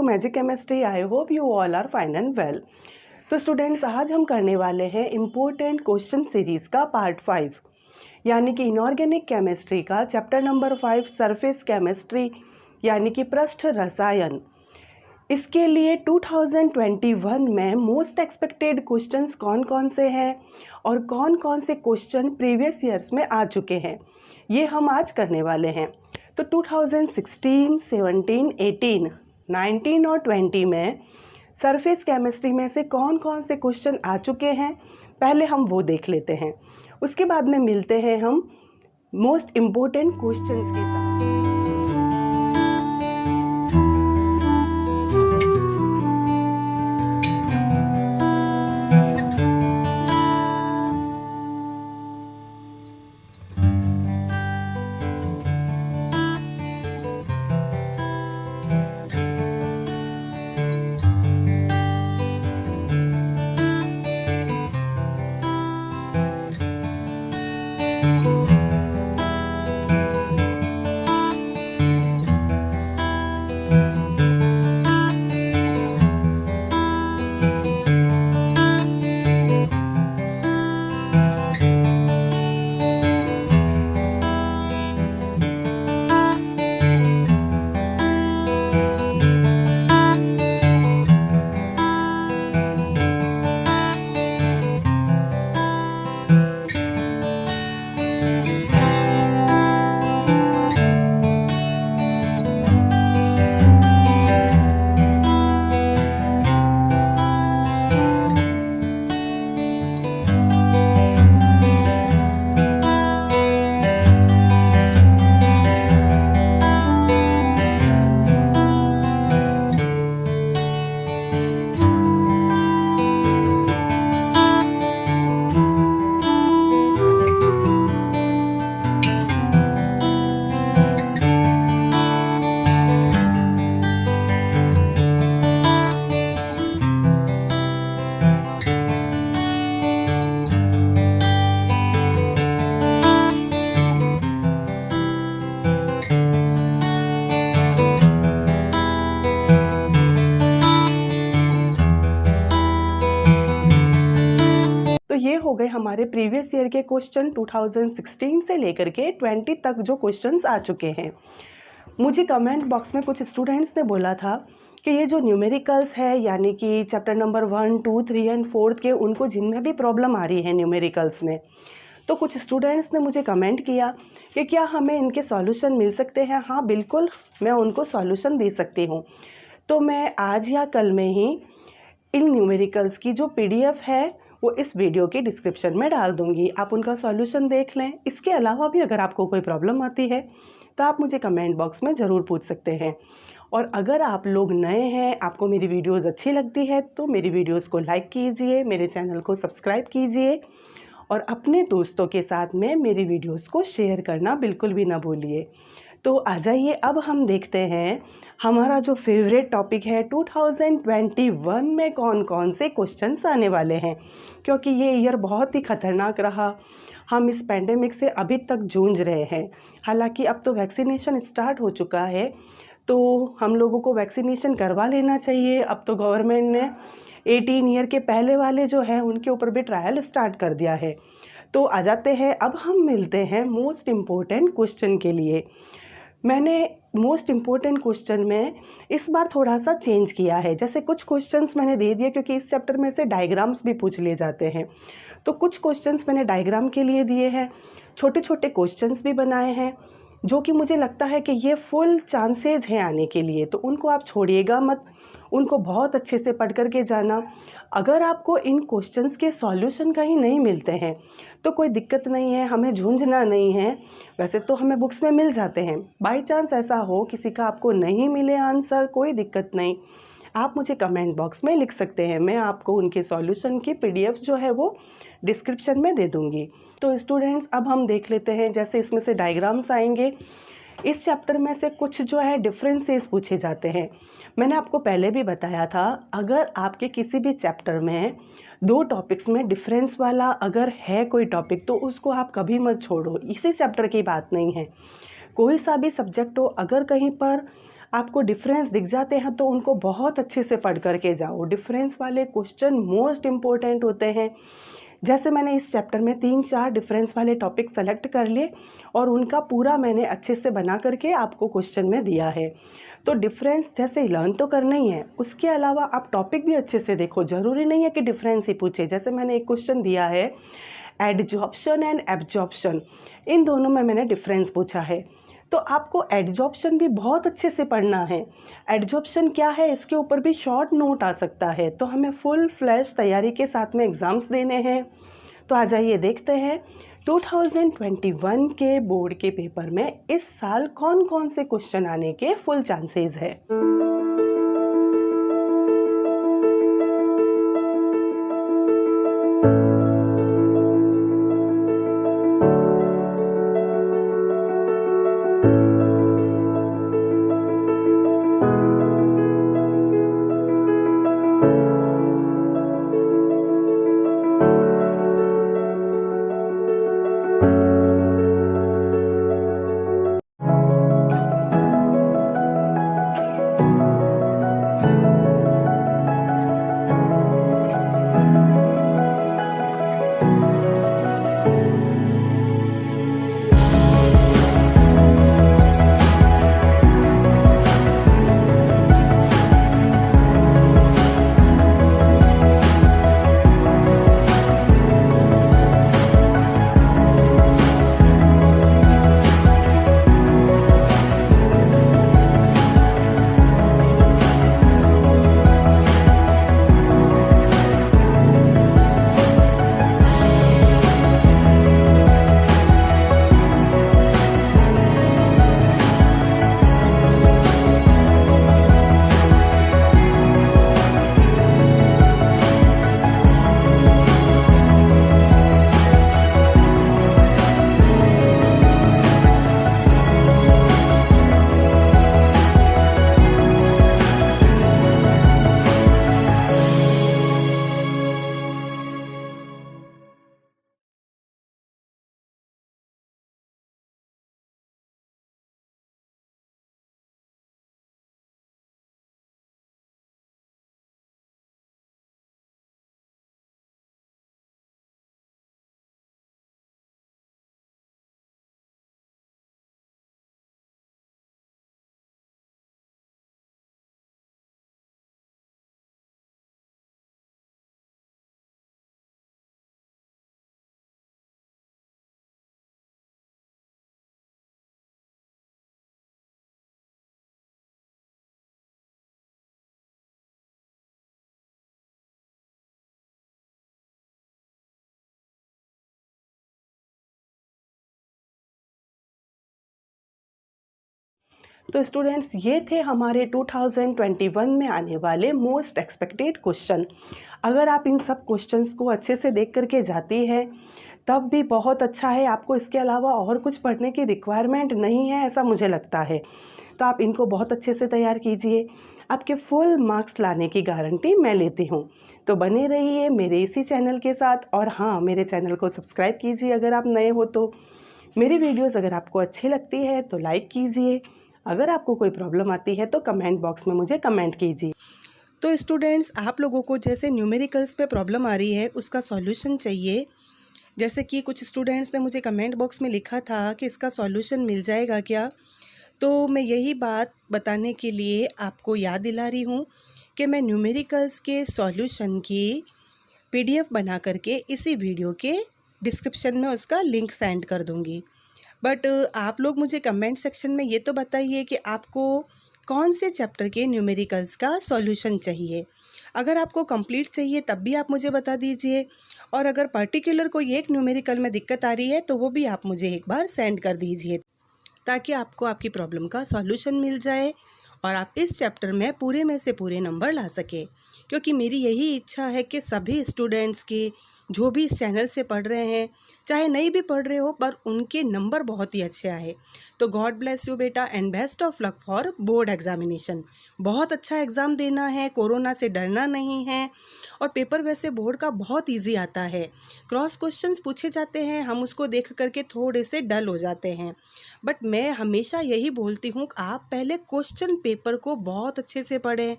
Magic chemistry. I hope you all are fine and well. तो students, आज हम करने वाले हैं इम्पोर्टेंट क्वेश्चन सीरीज़ का पार्ट 5, यानी कि इनऑर्गेनिक केमिस्ट्री का चैप्टर नंबर 5 सरफेस केमिस्ट्री, यानी कि पृष्ठ रसायन। इसके लिए 2021 में मोस्ट एक्सपेक्टेड क्वेश्चंस कौन कौन से हैं और कौन कौन से क्वेश्चन प्रीवियस ईयर्स में आ चुके हैं, ये हम आज करने वाले हैं। तो 2016, 17, 18, 19 और 20 में सरफेस केमिस्ट्री में से कौन कौन से क्वेश्चन आ चुके हैं, पहले हम वो देख लेते हैं। उसके बाद में मिलते हैं हम मोस्ट इम्पोर्टेंट क्वेश्चंस के साथ। ये हो गए हमारे प्रीवियस ईयर के क्वेश्चन 2016 से लेकर के 20 तक जो क्वेश्चंस आ चुके हैं। मुझे कमेंट बॉक्स में कुछ स्टूडेंट्स ने बोला था कि ये जो न्यूमेरिकल्स है, यानी कि चैप्टर नंबर 1, 2, 3 एंड 4 के, उनको जिनमें भी प्रॉब्लम आ रही है न्यूमेरिकल्स में, तो कुछ स्टूडेंट्स ने मुझे कमेंट किया कि क्या हमें इनके सॉल्यूशन मिल सकते हैं। हाँ बिल्कुल, मैं उनको सॉल्यूशन दे सकती हूँ। तो मैं आज या कल में ही इन न्यूमेरिकल्स की जो PDF है वो इस वीडियो के डिस्क्रिप्शन में डाल दूंगी, आप उनका सॉल्यूशन देख लें। इसके अलावा भी अगर आपको कोई प्रॉब्लम आती है तो आप मुझे कमेंट बॉक्स में ज़रूर पूछ सकते हैं। और अगर आप लोग नए हैं, आपको मेरी वीडियोस अच्छी लगती है, तो मेरी वीडियोस को लाइक कीजिए, मेरे चैनल को सब्सक्राइब कीजिए और अपने दोस्तों के साथ में मेरी वीडियोस को शेयर करना बिल्कुल भी ना भूलिए। तो आ जाइए, अब हम देखते हैं हमारा जो फेवरेट टॉपिक है 2021 में कौन कौन से क्वेश्चंस आने वाले हैं, क्योंकि ये ईयर बहुत ही ख़तरनाक रहा। हम इस पेंडेमिक से अभी तक जूझ रहे हैं। हालांकि अब तो वैक्सीनेशन स्टार्ट हो चुका है, तो हम लोगों को वैक्सीनेशन करवा लेना चाहिए। अब तो गवर्नमेंट ने 18 ईयर के पहले वाले जो हैं उनके ऊपर भी ट्रायल स्टार्ट कर दिया है। तो आ जाते हैं, अब हम मिलते हैं मोस्ट इम्पोर्टेंट क्वेश्चन के लिए। मैंने मोस्ट इम्पोर्टेंट क्वेश्चन में इस बार थोड़ा सा चेंज किया है। जैसे कुछ क्वेश्चंस मैंने दे दिए, क्योंकि इस चैप्टर में से डायग्राम्स भी पूछ लिए जाते हैं, तो कुछ क्वेश्चंस मैंने डायग्राम के लिए दिए हैं। छोटे छोटे क्वेश्चंस भी बनाए हैं जो कि मुझे लगता है कि ये फुल चांसेज हैं आने के लिए, तो उनको आप छोड़िएगा मत, उनको बहुत अच्छे से पढ़ करके जाना। अगर आपको इन क्वेश्चंस के सॉल्यूशन कहीं नहीं मिलते हैं तो कोई दिक्कत नहीं है, हमें झूंझना नहीं है। वैसे तो हमें बुक्स में मिल जाते हैं, बाई चांस ऐसा हो किसी का आपको नहीं मिले आंसर, कोई दिक्कत नहीं, आप मुझे कमेंट बॉक्स में लिख सकते हैं। मैं आपको उनके सॉल्यूशन की PDF जो है वो डिस्क्रिप्शन में दे दूँगी। तो स्टूडेंट्स, अब हम देख लेते हैं। जैसे इसमें से डायग्राम्स आएंगे, इस चैप्टर में से कुछ जो है डिफरेंसेस पूछे जाते हैं। मैंने आपको पहले भी बताया था, अगर आपके किसी भी चैप्टर में 2 टॉपिक्स में डिफरेंस वाला अगर है कोई टॉपिक, तो उसको आप कभी मत छोड़ो। इसी चैप्टर की बात नहीं है, कोई सा भी सब्जेक्ट हो, अगर कहीं पर आपको डिफरेंस दिख जाते हैं तो उनको बहुत अच्छे से पढ़ करके जाओ। डिफरेंस वाले क्वेश्चन मोस्ट इम्पोर्टेंट होते हैं। जैसे मैंने इस चैप्टर में 3-4 डिफरेंस वाले टॉपिक सेलेक्ट कर लिए और उनका पूरा मैंने अच्छे से बना करके आपको क्वेश्चन में दिया है। तो डिफरेंस जैसे लर्न तो करना ही है, उसके अलावा आप टॉपिक भी अच्छे से देखो। ज़रूरी नहीं है कि डिफरेंस ही पूछे। जैसे मैंने एक क्वेश्चन दिया है एडजॉर्प्शन एंड एब्जॉर्प्शन, इन दोनों में मैंने डिफरेंस पूछा है। तो आपको एडजॉर्प्शन भी बहुत अच्छे से पढ़ना है। एडजॉर्प्शन क्या है, इसके ऊपर भी शॉर्ट नोट आ सकता है। तो हमें फुल फ्लैश तैयारी के साथ में एग्ज़ाम्स देने हैं। तो आ जाइए देखते हैं 2021 के बोर्ड के पेपर में इस साल कौन कौन से क्वेश्चन आने के फुल चांसेस है। तो स्टूडेंट्स, ये थे हमारे 2021 में आने वाले मोस्ट एक्सपेक्टेड क्वेश्चन। अगर आप इन सब क्वेश्चंस को अच्छे से देख करके जाती है तब भी बहुत अच्छा है। आपको इसके अलावा और कुछ पढ़ने की रिक्वायरमेंट नहीं है, ऐसा मुझे लगता है। तो आप इनको बहुत अच्छे से तैयार कीजिए। आपके फुल मार्क्स लाने की गारंटी मैं लेती हूँ। तो बने रहिए मेरे इसी चैनल के साथ। और हाँ, मेरे चैनल को सब्सक्राइब कीजिए अगर आप नए हो तो। मेरी वीडियोज़ अगर आपको अच्छी लगती है तो लाइक कीजिए। अगर आपको कोई प्रॉब्लम आती है तो कमेंट बॉक्स में मुझे कमेंट कीजिए। तो स्टूडेंट्स, आप लोगों को जैसे न्यूमेरिकल्स पे प्रॉब्लम आ रही है उसका सॉल्यूशन चाहिए। जैसे कि कुछ स्टूडेंट्स ने मुझे कमेंट बॉक्स में लिखा था कि इसका सॉल्यूशन मिल जाएगा क्या, तो मैं यही बात बताने के लिए आपको याद दिला रही हूँ कि मैं न्यूमेरिकल्स के सॉल्यूशन की PDF बना करके इसी वीडियो के डिस्क्रिप्शन में उसका लिंक सेंड कर दूँगी। बट आप लोग मुझे कमेंट सेक्शन में ये तो बताइए कि आपको कौन से चैप्टर के न्यूमेरिकल्स का सॉल्यूशन चाहिए। अगर आपको कंप्लीट चाहिए तब भी आप मुझे बता दीजिए, और अगर पर्टिकुलर कोई एक न्यूमेरिकल में दिक्कत आ रही है तो वो भी आप मुझे एक बार सेंड कर दीजिए, ताकि आपको आपकी प्रॉब्लम का सॉल्यूशन मिल जाए और आप इस चैप्टर में से पूरे नंबर ला सके। क्योंकि मेरी यही इच्छा है कि सभी स्टूडेंट्स के जो भी इस चैनल से पढ़ रहे हैं, चाहे नहीं भी पढ़ रहे हो, पर उनके नंबर बहुत ही अच्छे आए। तो गॉड ब्लेस यू बेटा, and best of luck for board examination. बहुत अच्छा एग्ज़ाम देना है, कोरोना से डरना नहीं है, और पेपर वैसे बोर्ड का बहुत इजी आता है। क्रॉस क्वेश्चंस पूछे जाते हैं, हम उसको देख करके थोड़े से डल हो जाते हैं, बट मैं हमेशा यही बोलती हूँ कि आप पहले क्वेश्चन पेपर को बहुत अच्छे से पढ़ें,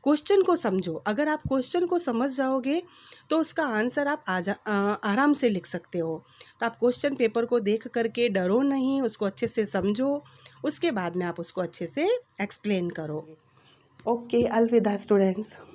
क्वेश्चन को समझो। अगर आप क्वेश्चन को समझ जाओगे तो उसका आंसर आप आराम से लिख सकते हो। तो आप क्वेश्चन पेपर को देख करके डरो नहीं, उसको अच्छे से समझो, उसके बाद में आप उसको अच्छे से एक्सप्लेन करो। ओके, अलविदा स्टूडेंट्स।